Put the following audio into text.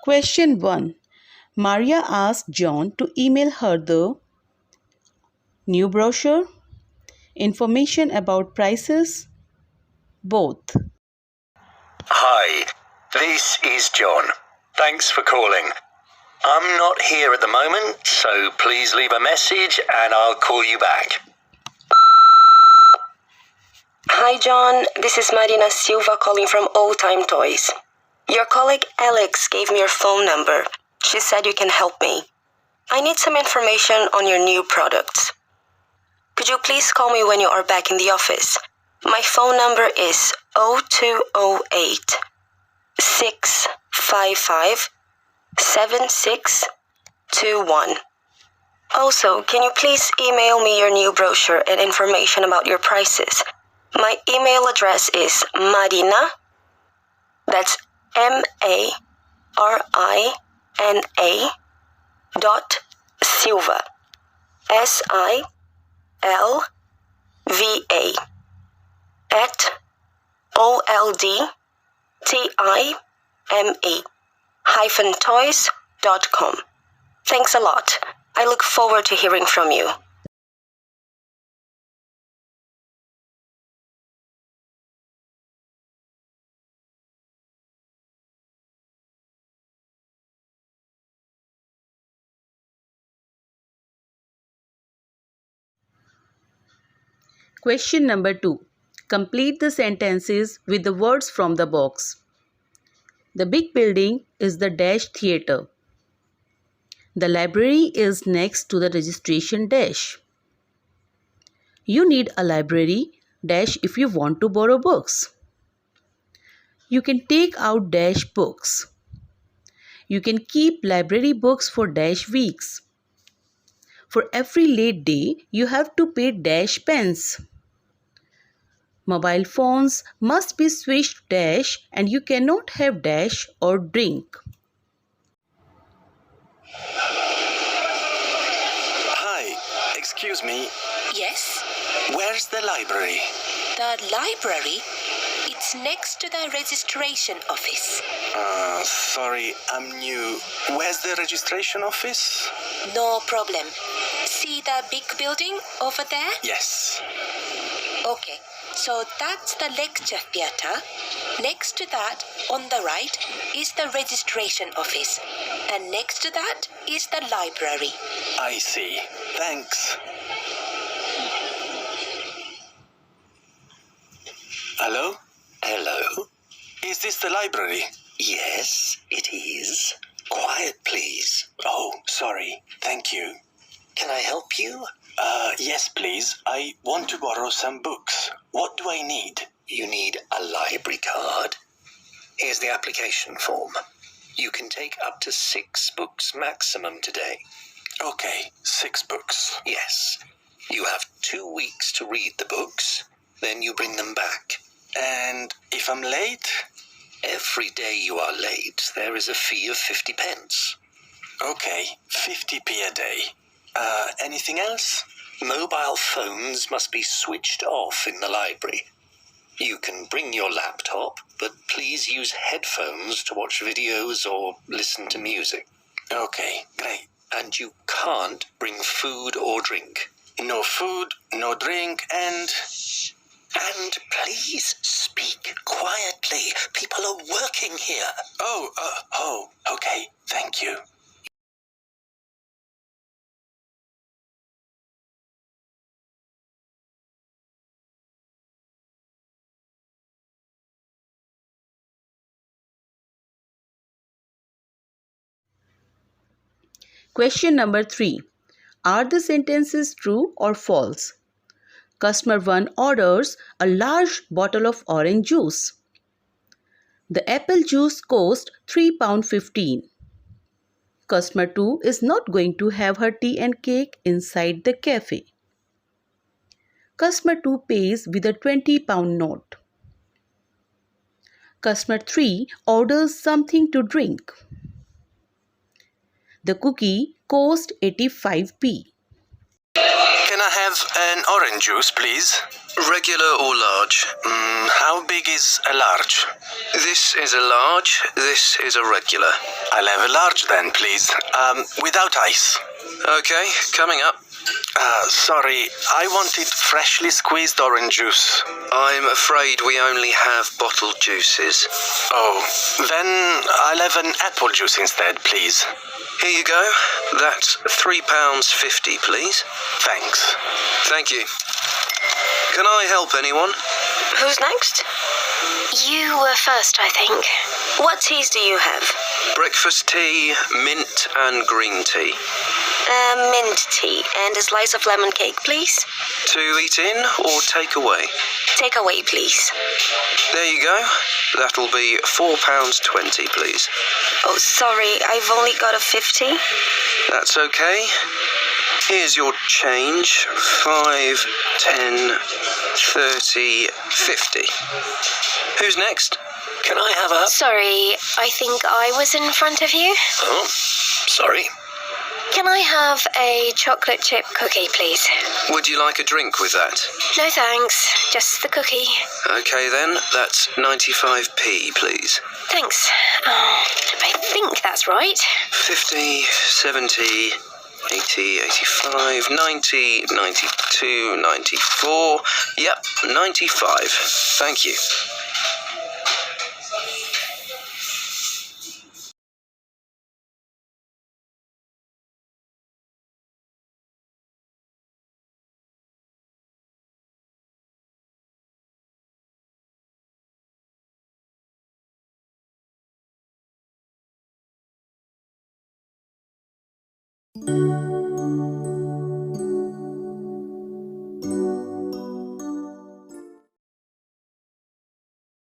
Question 1. Maria asked John to email her the new brochure, information about prices, both. Hi, this is John. Thanks for calling. I'm not here at the moment, so please leave a message and I'll call you back. Hi John, this is Marina Silva calling from Old Time Toys. Your colleague Alex gave me your phone number. She said you can help me. I need some information on your new products. Could you please call me when you are back in the office? My phone number is 0208 655 7621. Also, can you please email me your new brochure and information about your prices? My email address is Marina, that's MARINA .Silva, SILVA, at oldtime-toys.com. Thanks a lot. I look forward to hearing from you. Question number 2. Complete the sentences with the words from the box. The big building is the dash theatre. The library is next to the registration dash. You need a library dash if you want to borrow books. You can take out dash books. You can keep library books for dash weeks. For every late day, you have to pay dash pence. Mobile phones must be switched dash and you cannot have dash or drink. Hi, excuse me. Yes, Where's the library? the library. It's next to the registration office. Sorry, I'm new. Where's the registration office? No problem. See the big building over there? Yes. Okay, so that's the lecture theatre. Next to that, on the right, is the registration office. And next to that is the library. I see. Thanks. Hello? Hello? Is this the library? Yes, it is. Quiet, please. Oh, sorry. Thank you. Can I help you? Yes, please. I want to borrow some books. What do I need? You need a library card. Here's the application form. You can take up to 6 books maximum today. Okay, 6 books. Yes. You have 2 weeks to read the books, then you bring them back. And if I'm late? Every day you are late, there is a fee of 50 pence. Okay, 50p a day. Anything else? Mobile phones must be switched off in the library. You can bring your laptop, but please use headphones to watch videos or listen to music. Okay, great. And you can't bring food or drink. No food, no drink, and please speak quietly. People are working here. Okay, thank you. Question number 3. Are the sentences true or false? Customer 1 orders a large bottle of orange juice. The apple juice cost £3.15. Customer 2 is not going to have her tea and cake inside the cafe. Customer 2 pays with a £20 note. Customer 3 orders something to drink. The cookie cost 85p. Can I have an orange juice, please? Regular or large? How big is a large? This is a large, this is a regular. I'll have a large then, please. Without ice. Okay, coming up. Sorry, I wanted freshly squeezed orange juice. I'm afraid we only have bottled juices. Oh, then I'll have an apple juice instead, please. Here you go. That's £3.50, please. Thanks. Thank you. Can I help anyone? Who's next? You were first, I think. What teas do you have? Breakfast tea, mint and green tea. Mint tea and a slice of lemon cake, please. To eat in or take away? Take away, please. There you go. That'll be £4.20, please. Oh, sorry, I've only got a 50. That's okay. Here's your change. 5, 10, 30, 50. Who's next? Can I have a... Sorry, I think I was in front of you. Oh, sorry. Can I have a chocolate chip cookie, please? Would you like a drink with that? No thanks, just the cookie. Okay then, that's 95p, please. Thanks. I think that's right. 50, 70, 80, 85, 90, 92, 94. Yep, 95. Thank you.